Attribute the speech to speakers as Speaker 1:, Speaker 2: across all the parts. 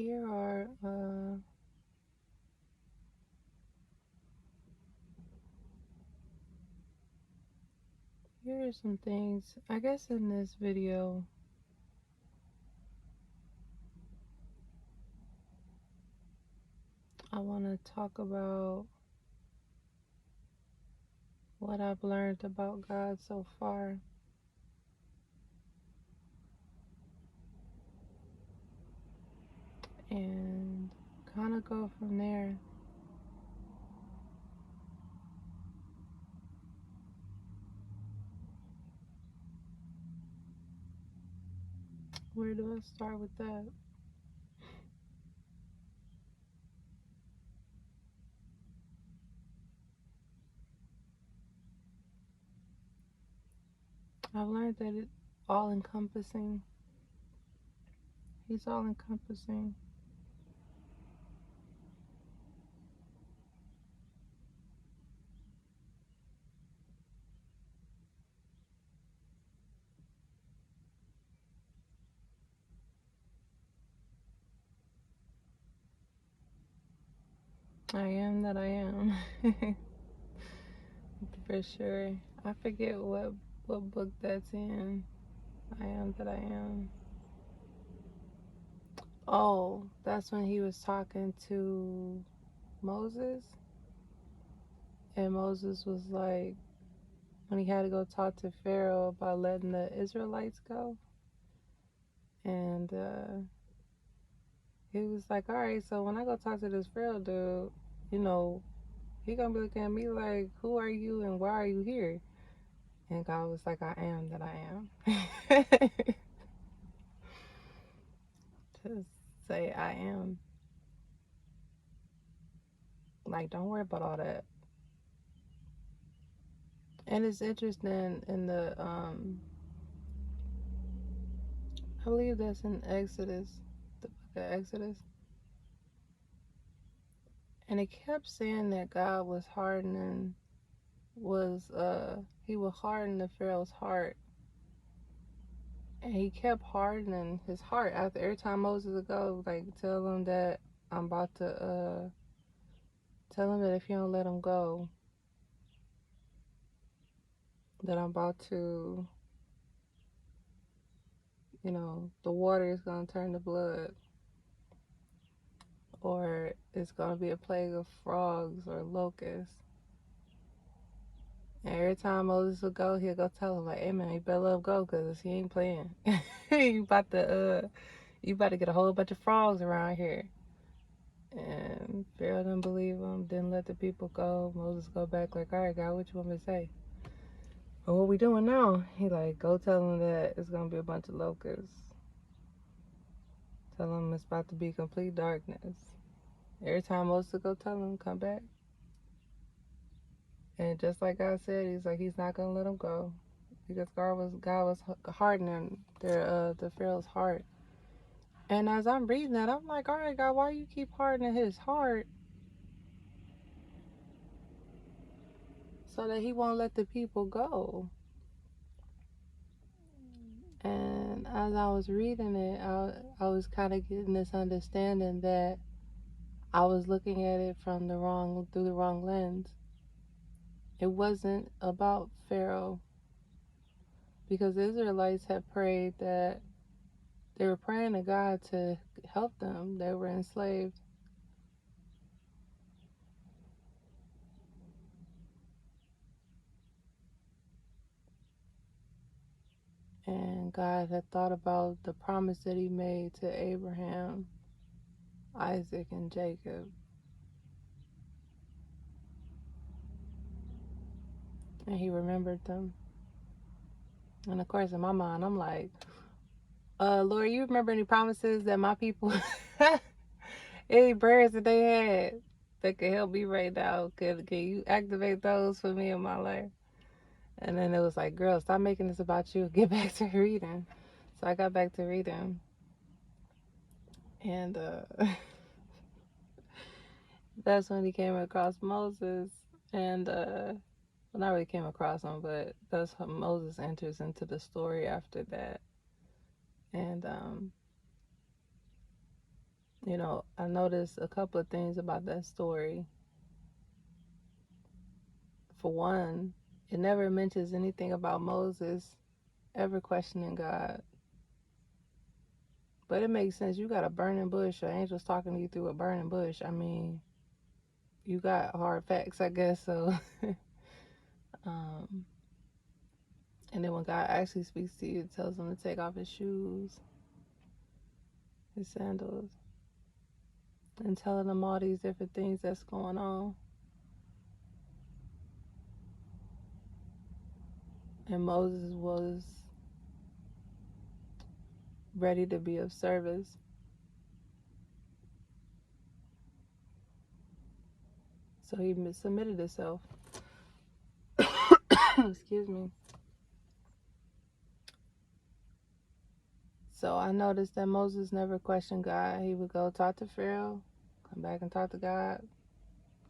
Speaker 1: Here are here are some things. I guess in this video I want to talk about what I've learned about God so far. And kind of go from there. Where do I start with that? I've learned that it's all encompassing. He's all encompassing. I am that I am. For sure. I forget what book that's in. I am that I am. Oh, that's when he was talking to Moses. And Moses was like, when he had to go talk to Pharaoh about letting the Israelites go. And he was like, all right, so when I go talk to this Pharaoh dude, you know, he gonna be looking at me like, who are you and why are you here? And God was like, I am that I am. Just say I am. Like, don't worry about all that. And it's interesting in the I believe that's in Exodus, the book of Exodus. And it kept saying that God was hardening he would harden the Pharaoh's heart. And he kept hardening his heart after every time Moses would go, like tell him that I'm about to tell him that if you don't let him go, that I'm about to, the water is gonna turn to blood. Or it's gonna be a plague of frogs or locusts. And every time Moses would go, he'll go tell him like, "Hey man, you better let him go, cause he ain't playing. you about to get a whole bunch of frogs around here." And Pharaoh didn't believe him, didn't let the people go. Moses go back like, "All right, God, what you want me to say? Well, what we doing now?" He like, "Go tell him that it's gonna be a bunch of locusts. Tell him it's about to be complete darkness." Every time Moses would go tell him, come back. And just like God said, he's like, he's not gonna let him go, because God was hardening the Pharaoh's heart. And as I'm reading that, I'm like, all right, God, why you keep hardening his heart so that he won't let the people go? And as I was reading it, I was kind of getting this understanding that I was looking at it through the wrong lens. It wasn't about Pharaoh, because the Israelites had prayed that they were praying to God to help them. They were enslaved. And God had thought about the promise that he made to Abraham, Isaac, and Jacob. And he remembered them. And of course, in my mind, I'm like, Lord, you remember any promises that my people, any prayers that they had that could help me right now? Can you activate those for me in my life? And then it was like, girl, stop making this about you. Get back to reading. So I got back to reading. And that's when he came across Moses. And, well, not really came across him, but that's how Moses enters into the story after that. And I noticed a couple of things about that story. For one, it never mentions anything about Moses ever questioning God. But it makes sense. You got a burning bush, or angels talking to you through a burning bush. I mean, you got hard facts, I guess. So, um, and then when God actually speaks to you, it tells him to take off his shoes, his sandals, and telling them all these different things that's going on. And Moses was ready to be of service. So he submitted himself. Excuse me. So I noticed that Moses never questioned God. He would go talk to Pharaoh, come back and talk to God,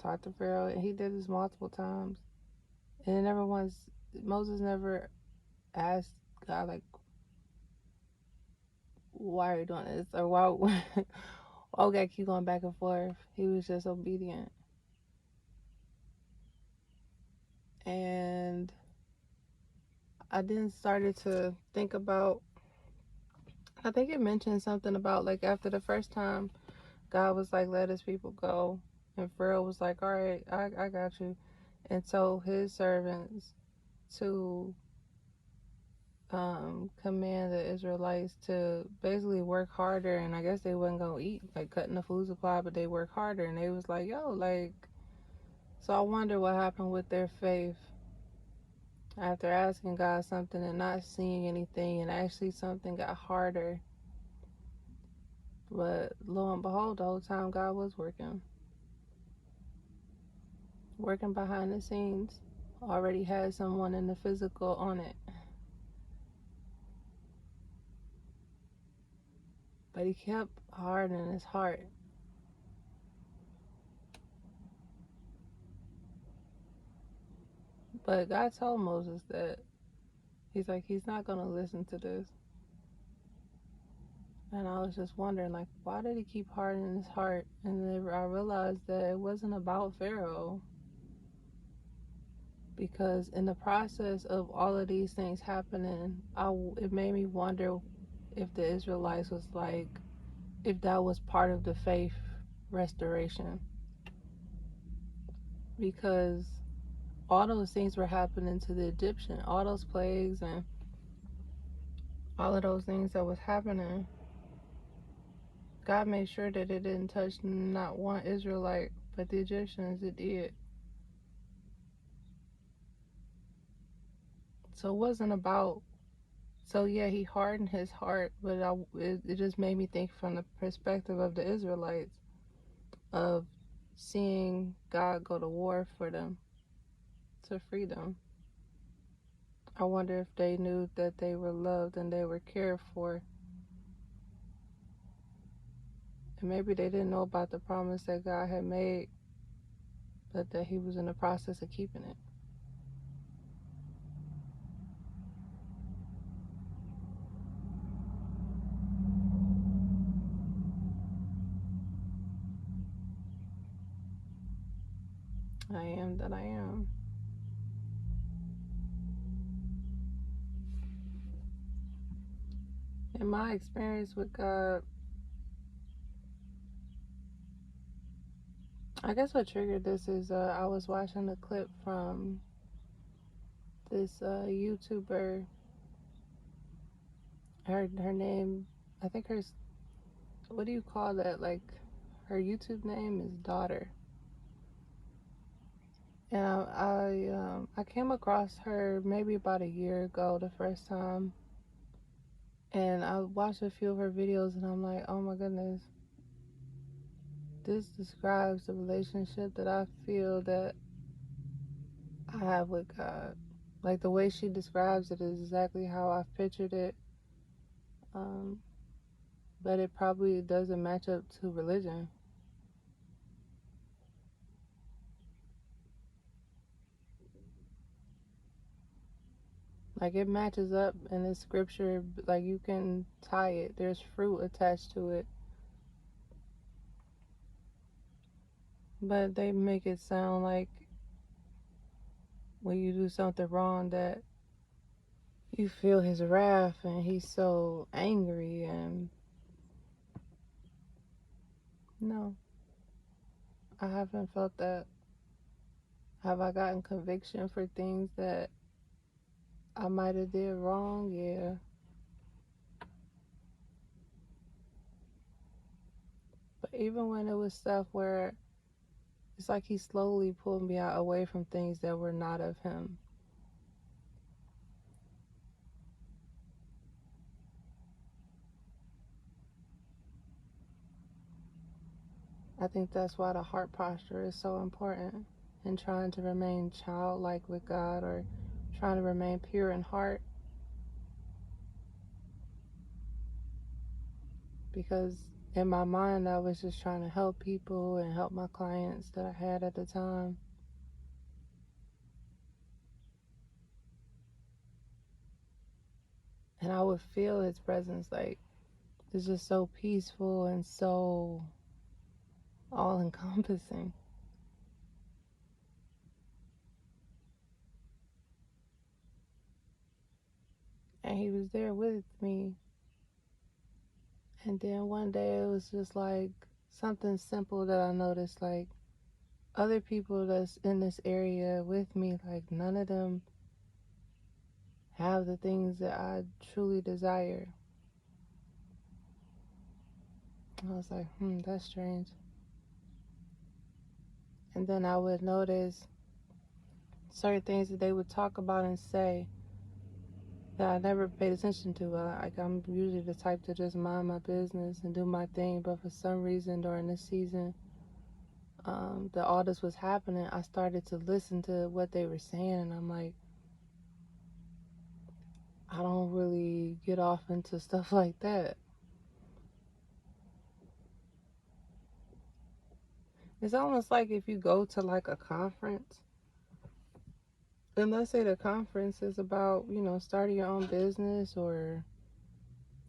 Speaker 1: talk to Pharaoh, and he did this multiple times. And it never once, Moses never asked God, like, why are you doing this? Or why we gotta keep going back and forth. He was just obedient. And I then started to think about, I think it mentioned something about, like, after the first time, God was like, let his people go. And Pharaoh was like, all right, I got you. And told his servants to command the Israelites to basically work harder. And I guess they wasn't going to eat, like cutting the food supply, but they work harder. And they was like, yo, like, so I wonder what happened with their faith after asking God something and not seeing anything, and actually something got harder. But lo and behold, the whole time God was working behind the scenes. Already had someone in the physical on it. But he kept hardening his heart. But God told Moses that he's like, he's not going to listen to this. And I was just wondering, like, why did he keep hardening his heart? And then I realized that it wasn't about Pharaoh. Because in the process of all of these things happening, it made me wonder if the Israelites was like, if that was part of the faith restoration. Because all those things were happening to the Egyptian, all those plagues and all of those things that was happening, God made sure that it didn't touch not one Israelite, but the Egyptians, it did. So it wasn't about, so yeah, he hardened his heart, but it just made me think from the perspective of the Israelites, of seeing God go to war for them, to free them. I wonder if they knew that they were loved and they were cared for. And maybe they didn't know about the promise that God had made, but that he was in the process of keeping it. I am that I am. In my experience with God, I guess what triggered this is I was watching a clip from this YouTuber. Her name, I think what do you call that? Like, her YouTube name is Daughter. And I came across her maybe about a year ago the first time, and I watched a few of her videos, and I'm like, oh my goodness, this describes the relationship that I feel that I have with God. Like, the way she describes it is exactly how I've pictured it, um, but it probably doesn't match up to religion. Like, it matches up in the scripture, like, you can tie it. There's fruit attached to it. But they make it sound like when you do something wrong that you feel his wrath and he's so angry. And no, I haven't felt that. Have I gotten conviction for things that I might have did wrong? Yeah. But even when it was stuff where it's like he slowly pulled me out away from things that were not of him. I think that's why the heart posture is so important in trying to remain childlike with God, or trying to remain pure in heart, because in my mind I was just trying to help people and help my clients that I had at the time. And I would feel his presence, like it's just so peaceful and so all encompassing. And he was there with me. And then one day it was just like something simple that I noticed, like other people that's in this area with me, like none of them have the things that I truly desire. I was like, that's strange. And then I would notice certain things that they would talk about and say that I never paid attention to. Like I'm usually the type to just mind my business and do my thing, but for some reason during this season, that all this was happening, I started to listen to what they were saying, and I'm like, I don't really get off into stuff like that. It's almost like if you go to like a conference, and let's say the conference is about, starting your own business, or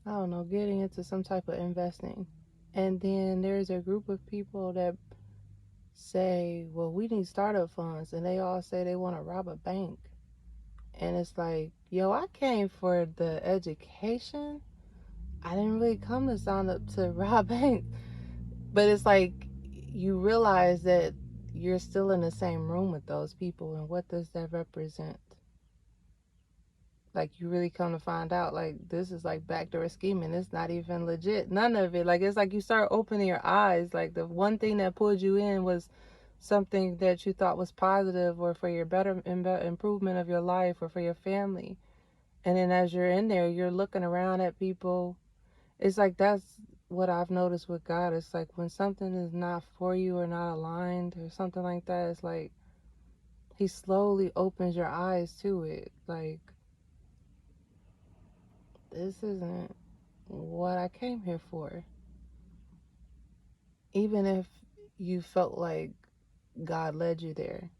Speaker 1: I don't know, getting into some type of investing. And then there's a group of people that say, well, we need startup funds. And they all say they want to rob a bank. And it's like, yo, I came for the education. I didn't really come to sign up to rob banks. But it's like you realize that you're still in the same room with those people. And what does that represent? Like, you really come to find out, like, this is like backdoor scheming. It's not even legit, none of it. Like, it's like you start opening your eyes. Like, the one thing that pulled you in was something that you thought was positive, or for your better improvement of your life, or for your family. And then as you're in there, you're looking around at people. It's like, that's what I've noticed with God. It's like when something is not for you or not aligned or something like that, it's like he slowly opens your eyes to it. Like, this isn't what I came here for. Even if you felt like God led you there.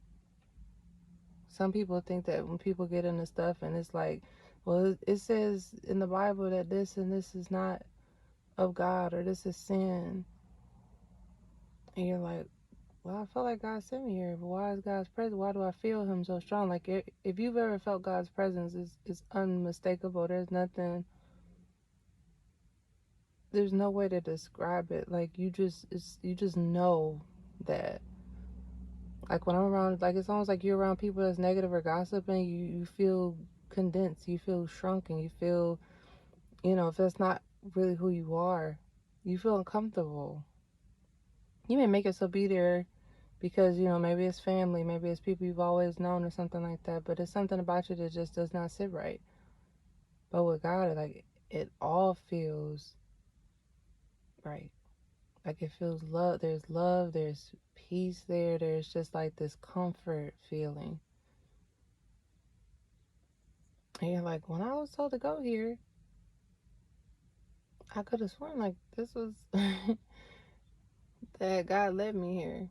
Speaker 1: Some people think that when people get into stuff and it's like, well, it says in the Bible that this and this is not of God, or this is sin. And you're like, well, I felt like God sent me here, but why is God's presence? Why do I feel him so strong? Like, if you've ever felt God's presence, it's unmistakable. There's no way to describe it. Like, you just know that. Like, when I'm around, like, it's almost like you're around people that's negative or gossiping, you feel condensed, you feel shrunken, you feel, if that's not really who you are, you feel uncomfortable. You may make yourself be there because, maybe it's family, maybe it's people you've always known or something like that, but it's something about you that just does not sit right. But with God, like, it all feels right. Like, it feels love, there's peace there, there's just like this comfort feeling. And you're like, when I was told to go here, I could have sworn like this was that God led me here.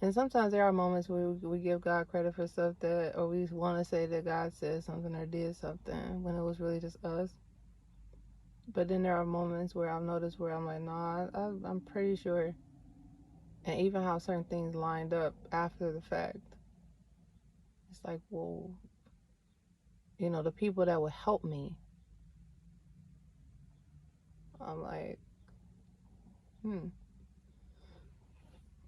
Speaker 1: And sometimes there are moments where we give God credit for stuff that, or we want to say that God said something or did something when it was really just us. But then there are moments where I've noticed where I'm like, no, I'm pretty sure And even how certain things lined up after the fact. It's like, well, the people that would help me, I'm like,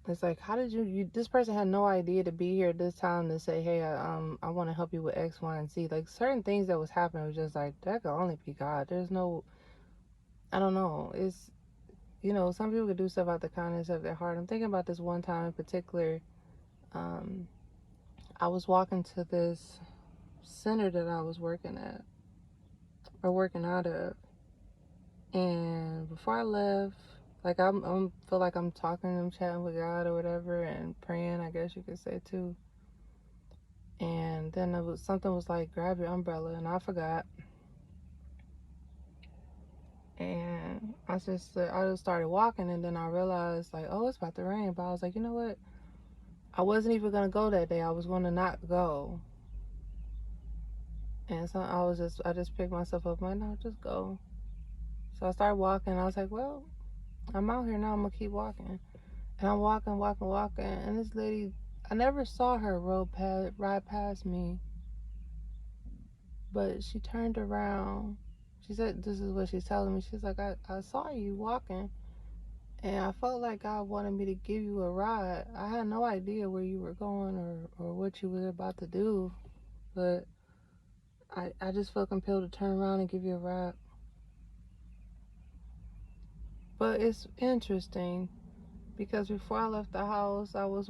Speaker 1: it's like, how did this person had no idea to be here at this time to say, hey, I want to help you with X, Y, and Z. Like, certain things that was happening was just like, that could only be God. There's no, I don't know. It's, some people could do stuff out the kindness of their heart. I'm thinking about this one time in particular. I was walking to this center that I was working at, or working out of. And before I left, like I'm feel like I'm talking, I'm chatting with God or whatever, and praying, I guess you could say too. And then something was like, grab your umbrella, and I forgot. And I just started walking, and then I realized like, oh, it's about to rain. But I was like, you know what? I wasn't even gonna go that day. I was gonna not go. And so I just picked myself up. I'm like, no, just go. So I started walking. I was like, well, I'm out here now. I'm gonna keep walking. And I'm walking. And this lady, I never saw her ride past me, but she turned around. She said, this is what she's telling me. She's like, I saw you walking, and I felt like God wanted me to give you a ride. I had no idea where you were going or what you were about to do, but I just felt compelled to turn around and give you a ride. But it's interesting because before I left the house, I was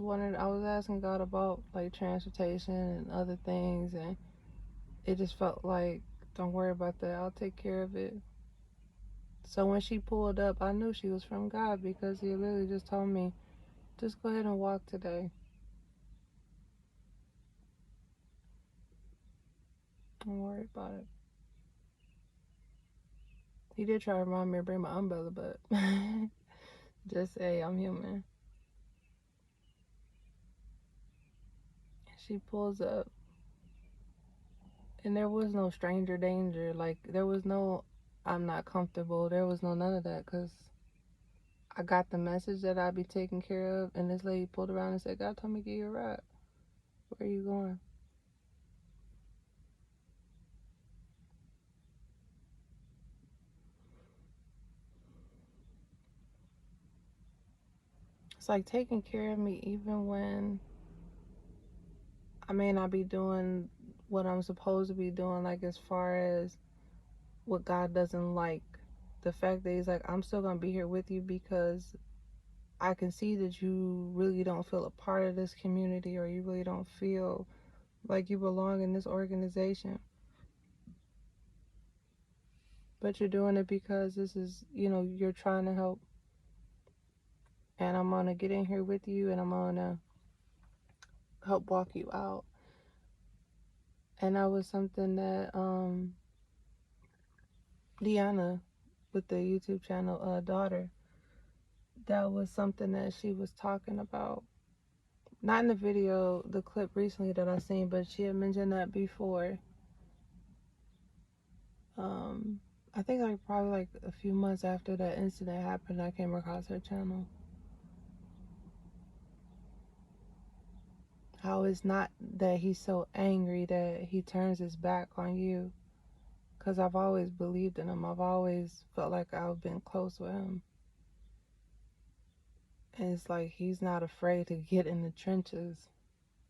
Speaker 1: asking God about like transportation and other things, and it just felt like, don't worry about that, I'll take care of it. So when she pulled up, I knew she was from God because he literally just told me, just go ahead and walk today. Don't worry about it. He did try to remind me to bring my umbrella, but just say I'm human. She pulls up, and there was no stranger danger. Like, there was no, I'm not comfortable. There was no none of that, because I got the message that I'd be taken care of, and this lady pulled around and said, God told me to give you a ride. Where are you going? It's like taking care of me even when I may not be doing what I'm supposed to be doing, like as far as what God doesn't like. The fact that he's like, I'm still gonna be here with you because I can see that you really don't feel a part of this community, or you really don't feel like you belong in this organization. But you're doing it because this is, you're trying to help. And I'm gonna get in here with you, and I'm gonna help walk you out. And that was something that Deanna with the YouTube channel daughter, that was something that she was talking about. Not in the video, the clip recently that I seen, but she had mentioned that before. I think like probably like a few months after that incident happened, I came across her channel. How it's not that he's so angry that he turns his back on you. Because I've always believed in him. I've always felt like I've been close with him. And it's like he's not afraid to get in the trenches.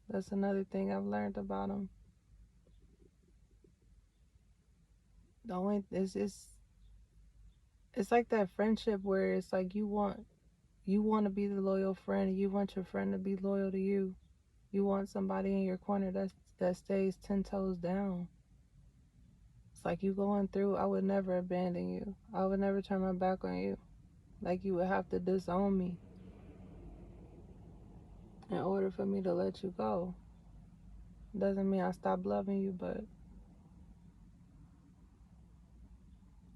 Speaker 1: That's another thing I've learned about him. The only it's like that friendship where it's like you want to be the loyal friend, and you want your friend to be loyal to you. You want somebody in your corner that stays 10 toes down. It's like you going through, I would never abandon you. I would never turn my back on you. Like you would have to disown me in order for me to let you go. Doesn't mean I stop loving you, but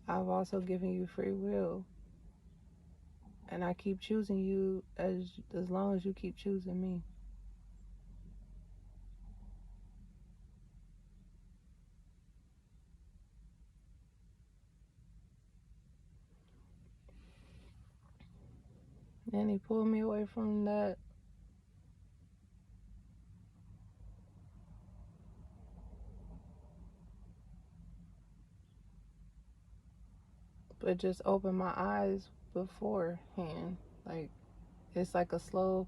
Speaker 1: I've also given you free will. And I keep choosing you as long as you keep choosing me. And he pulled me away from that. But just opened my eyes beforehand. Like, it's like a slow.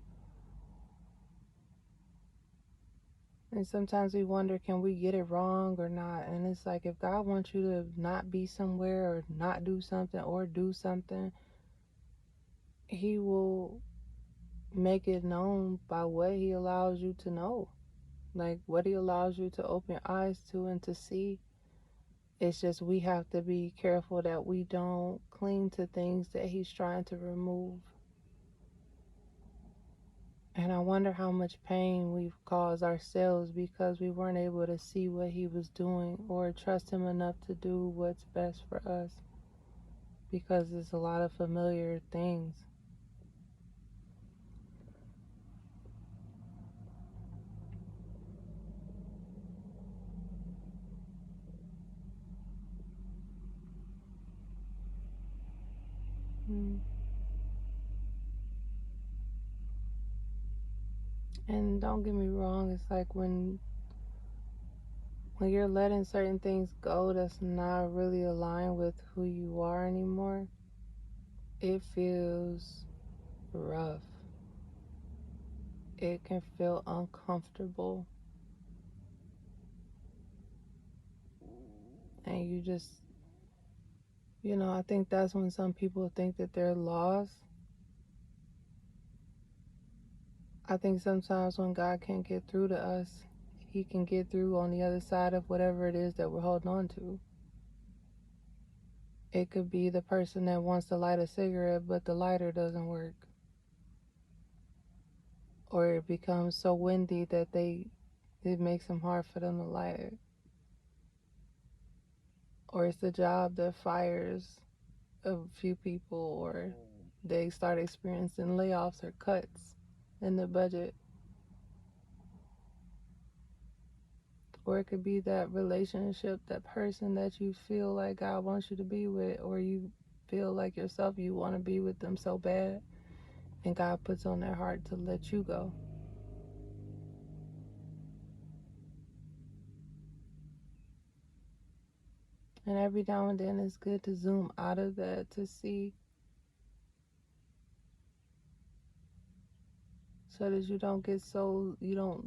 Speaker 1: And sometimes we wonder, can we get it wrong or not? And it's like, if God wants you to not be somewhere or not do something or do something, He will make it known by what He allows you to know. Like, what He allows you to open your eyes to and to see. It's just we have to be careful that we don't cling to things that He's trying to remove. And I wonder how much pain we've caused ourselves because we weren't able to see what He was doing or trust Him enough to do what's best for us, because there's a lot of familiar things. Mm. And don't get me wrong, it's like when you're letting certain things go that's not really aligned with who you are anymore, it feels rough. It can feel uncomfortable. And you just, I think that's when some people think that they're lost. I think sometimes when God can't get through to us, He can get through on the other side of whatever it is that we're holding on to. It could be the person that wants to light a cigarette, but the lighter doesn't work. Or it becomes so windy that it makes them hard for them to light it. Or it's the job that fires a few people, or they start experiencing layoffs or cuts in the budget. Or it could be that relationship, that person that you feel like God wants you to be with, or you feel like yourself you want to be with them so bad, and God puts on their heart to let you go. And every now and then it's good to zoom out of that to see, so that you don't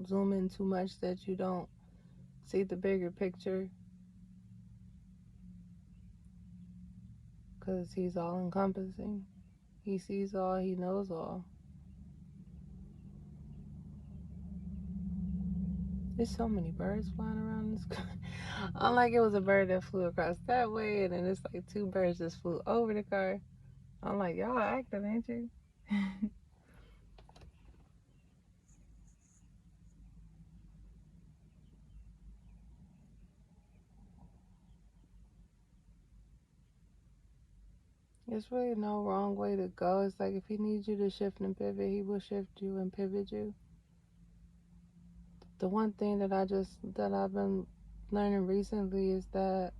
Speaker 1: zoom in too much that you don't see the bigger picture, because He's all encompassing. He sees all, He knows all. There's so many birds flying around this car. Unlike it was a bird that flew across that way, and then it's like two birds just flew over the car. I'm like, y'all active, ain't you? There's really no wrong way to go. It's like if He needs you to shift and pivot, He will shift you and pivot you. The one thing that I've been learning recently is that,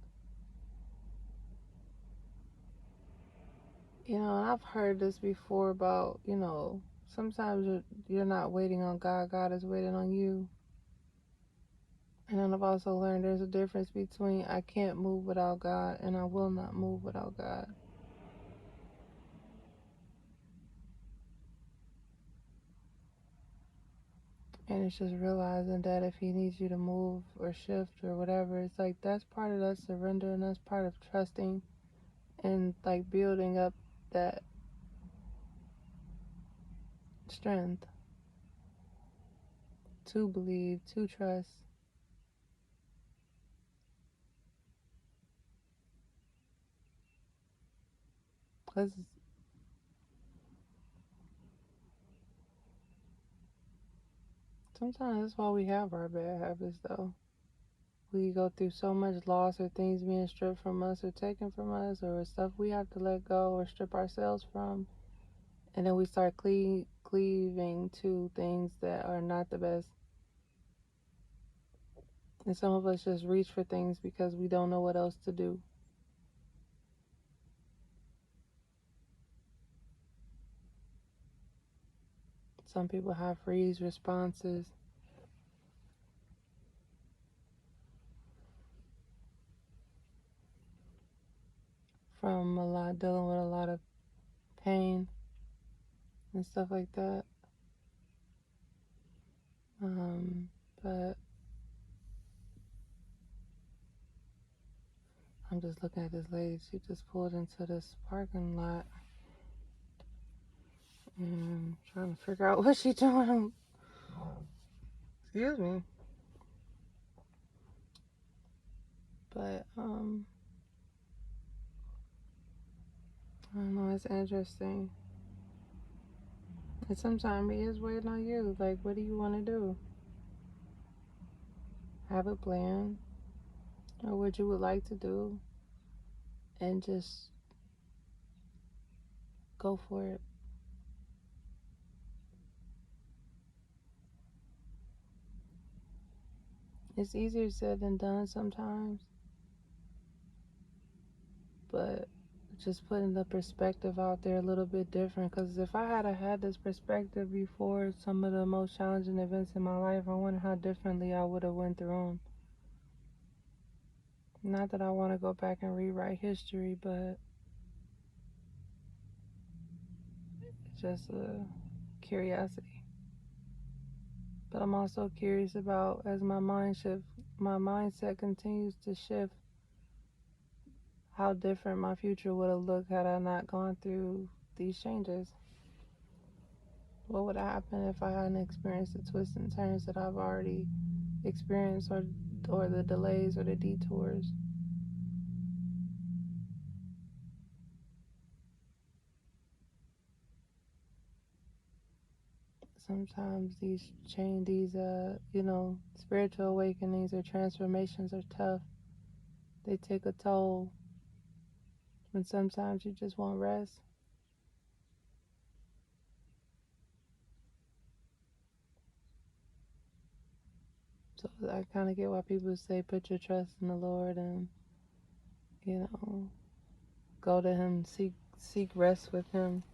Speaker 1: and I've heard this before about, sometimes you're not waiting on God, God is waiting on you. And then I've also learned there's a difference between I can't move without God and I will not move without God. And it's just realizing that if He needs you to move or shift or whatever, it's like that's part of that surrender, and that's part of trusting and like building up that strength to believe, to trust. Because sometimes that's why we have our bad habits, though. We go through so much loss, or things being stripped from us or taken from us, or stuff we have to let go or strip ourselves from. And then we start cleaving to things that are not the best. And some of us just reach for things because we don't know what else to do. Some people have freeze responses from dealing with a lot of pain and stuff like that. But I'm just looking at this lady. She just pulled into this parking lot and trying to figure out what she's doing. Excuse me. But I don't know. It's interesting. And sometimes he is waiting on you. Like, what do you want to do? Have a plan or what you would like to do, and just go for it. It's easier said than done sometimes, but just putting the perspective out there a little bit different. Because if I had this perspective before some of the most challenging events in my life, I wonder how differently I would have went through them. Not that I want to go back and rewrite history, but it's just a curiosity. But I'm also curious about, as my mindset continues to shift, how different my future would have looked had I not gone through these changes. What would have happened if I hadn't experienced the twists and turns that I've already experienced, or the delays or the detours? Sometimes these spiritual awakenings or transformations are tough. They take a toll, and sometimes you just want rest. So I kind of get why people say put your trust in the Lord and, go to Him, seek rest with Him,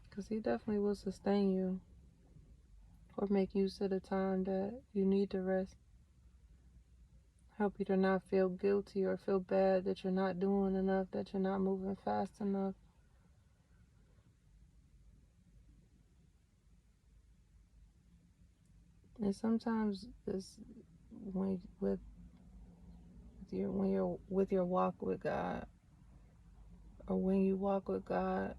Speaker 1: because He definitely will sustain you or make use of the time that you need to rest. Help you to not feel guilty or feel bad that you're not doing enough, that you're not moving fast enough. And sometimes it's when you're with your walk with God, or when you walk with God,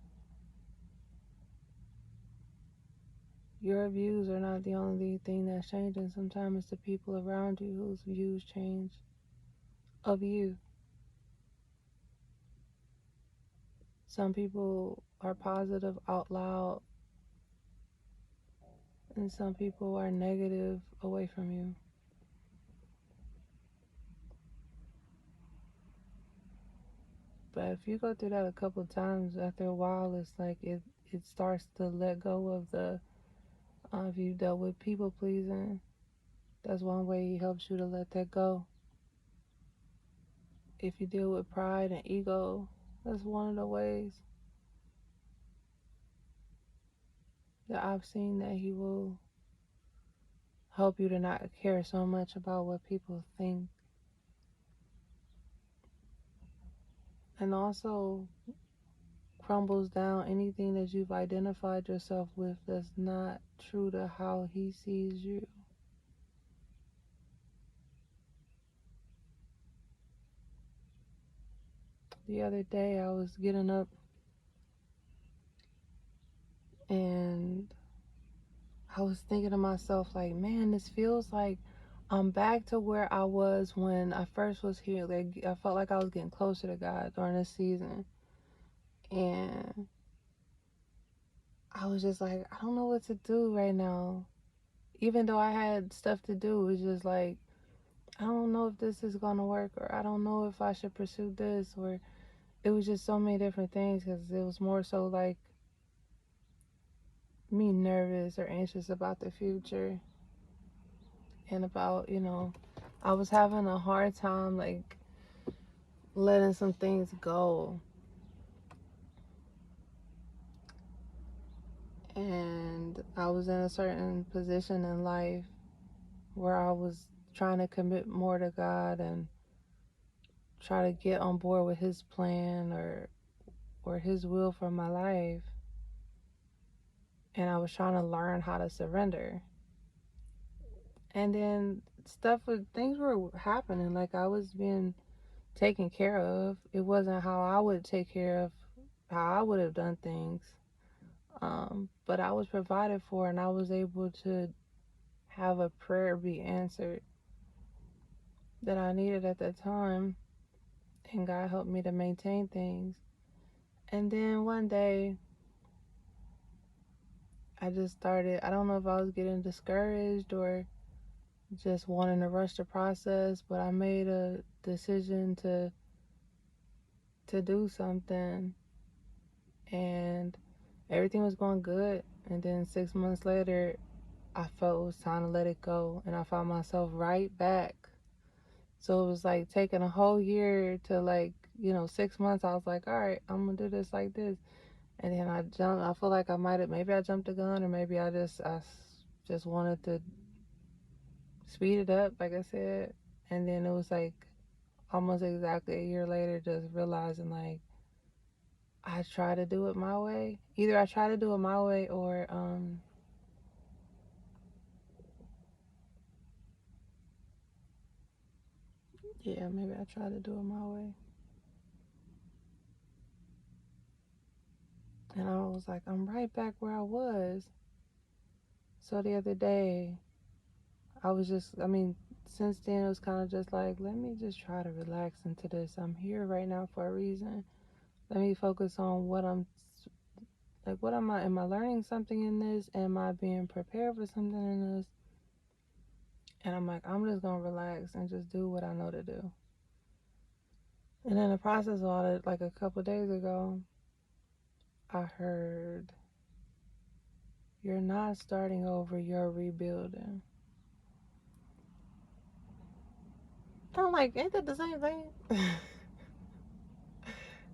Speaker 1: your views are not the only thing that's changing. Sometimes it's the people around you whose views change of you. Some people are positive out loud, and some people are negative away from you. But if you go through that a couple of times, after a while, it's like it starts to let go of the, if you dealt with people pleasing, that's one way He helps you to let that go. If you deal with pride and ego, that's one of the ways that I've seen that He will help you to not care so much about what people think. And also crumbles down anything that you've identified yourself with that's not true to how He sees you. The other day I was getting up and I was thinking to myself, like, man, this feels like I'm back to where I was when I first was here. Like, I felt like I was getting closer to God during this season. And I was just like, I don't know what to do right now. Even though I had stuff to do, it was just like, I don't know if this is going to work, or I don't know if I should pursue this, or it was just so many different things, because it was more so like me nervous or anxious about the future, and about, I was having a hard time, like, letting some things go. And I was in a certain position in life where I was trying to commit more to God and try to get on board with His plan or His will for my life. And I was trying to learn how to surrender. And then things were happening. Like I was being taken care of. It wasn't how I would take care of how I would have done things. But I was provided for, and I was able to have a prayer be answered that I needed at that time. And God helped me to maintain things. And then one day, I just started, I don't know if I was getting discouraged or just wanting to rush the process, but I made a decision to do something, and everything was going good. And then 6 months later, I felt it was time to let it go, and I found myself right back. So it was like taking a whole year to, like, 6 months. I was like, all right, I'm gonna do this like this. And then I jumped. I feel like I might have, maybe I jumped the gun, or maybe I just wanted to speed it up, like I said. And then it was like almost exactly a year later, just realizing, like, I try to do it my way. Either I try to do it my way, or yeah, maybe I try to do it my way. And I was like, I'm right back where I was. So the other day, since then it was kind of just like, let me just try to relax into this. I'm here right now for a reason. Let me focus on what am I? Am I learning something in this? Am I being prepared for something in this? And I'm like, I'm just gonna relax and just do what I know to do. And in the process of all that, like a couple of days ago, I heard, you're not starting over, you're rebuilding. I'm like, ain't that the same thing?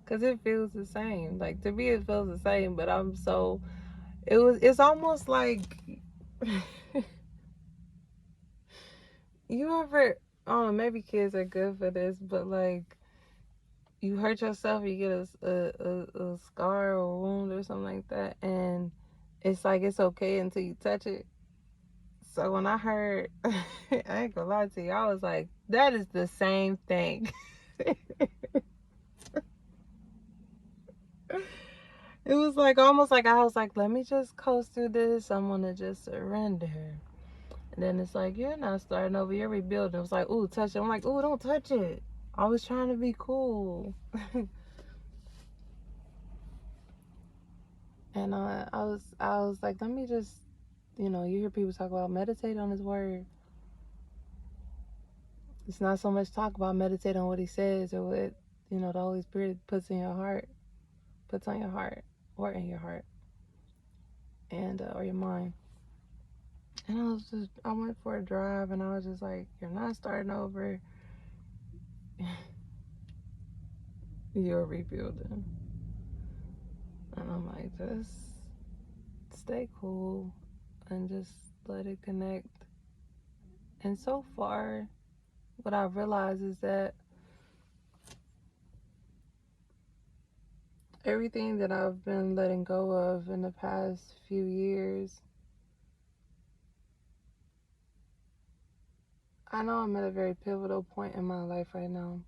Speaker 1: Because it feels the same. Like, to me, it feels the same, but it's almost like, you ever, I don't know, maybe kids are good for this, but like, you hurt yourself, you get a scar or a wound or something like that, and it's like it's okay until you touch it. So when I heard, I ain't gonna lie to you, I was like, that is the same thing. It was like almost like I was like, let me just coast through this. I'm gonna just surrender. And then it's like, you're not starting over, you're rebuilding. It was like, ooh, touch it. I'm like, ooh, don't touch it. I was trying to be cool. And I was like, let me just, you hear people talk about meditate on His word. It's not so much talk about meditate on what He says or what, the Holy Spirit puts on your heart, or in your heart, and or your mind. And I went for a drive, and I was just like, you're not starting over, you're rebuilding. And I'm like, just stay cool and just let it connect. And so far, what I've realized is that everything that I've been letting go of in the past few years, I know I'm at a very pivotal point in my life right now.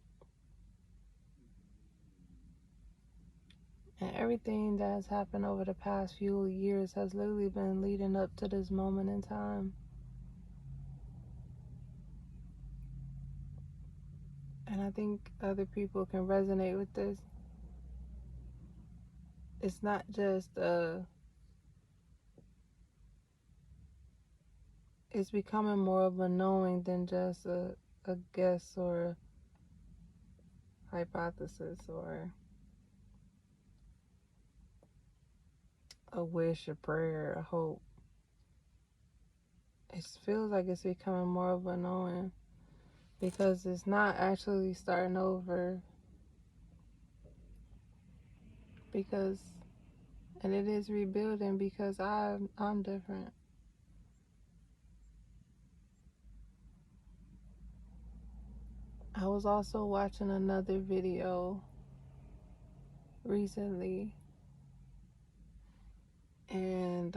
Speaker 1: And everything that has happened over the past few years has literally been leading up to this moment in time. And I think other people can resonate with this. It's not just it's becoming more of a knowing than just a guess or a hypothesis or a wish, a prayer, a hope. It feels like it's becoming more of a knowing, because it's not actually starting over, because And it is rebuilding because I'm different. I was also watching another video recently, and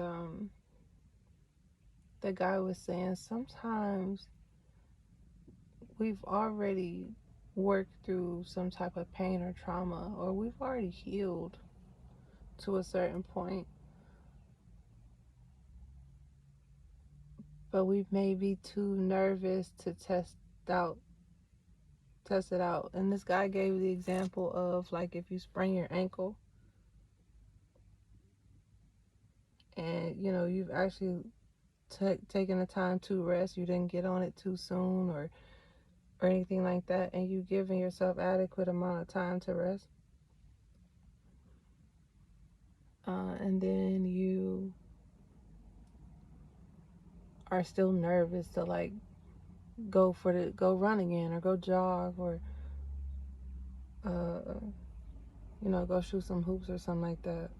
Speaker 1: the guy was saying sometimes we've already worked through some type of pain or trauma, or we've already healed to a certain point, but we may be too nervous to out test it out. And this guy gave the example of, like, if you sprain your ankle and you've actually taken the time to rest, you didn't get on it too soon or anything like that, and you've given yourself adequate amount of time to rest, and then you are still nervous to, like, go run again or go jog or uh go shoot some hoops or something like that.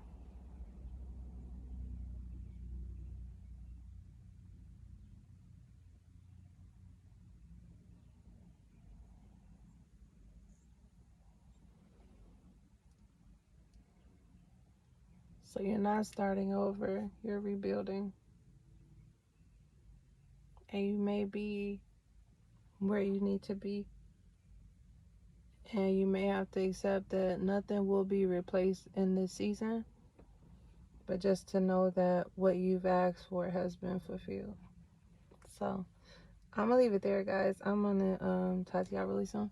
Speaker 1: So you're not starting over, you're rebuilding, and you may be where you need to be, and you may have to accept that nothing will be replaced in this season, but just to know that what you've asked for has been fulfilled. So I'm gonna leave it there, guys. I'm gonna talk to y'all really soon.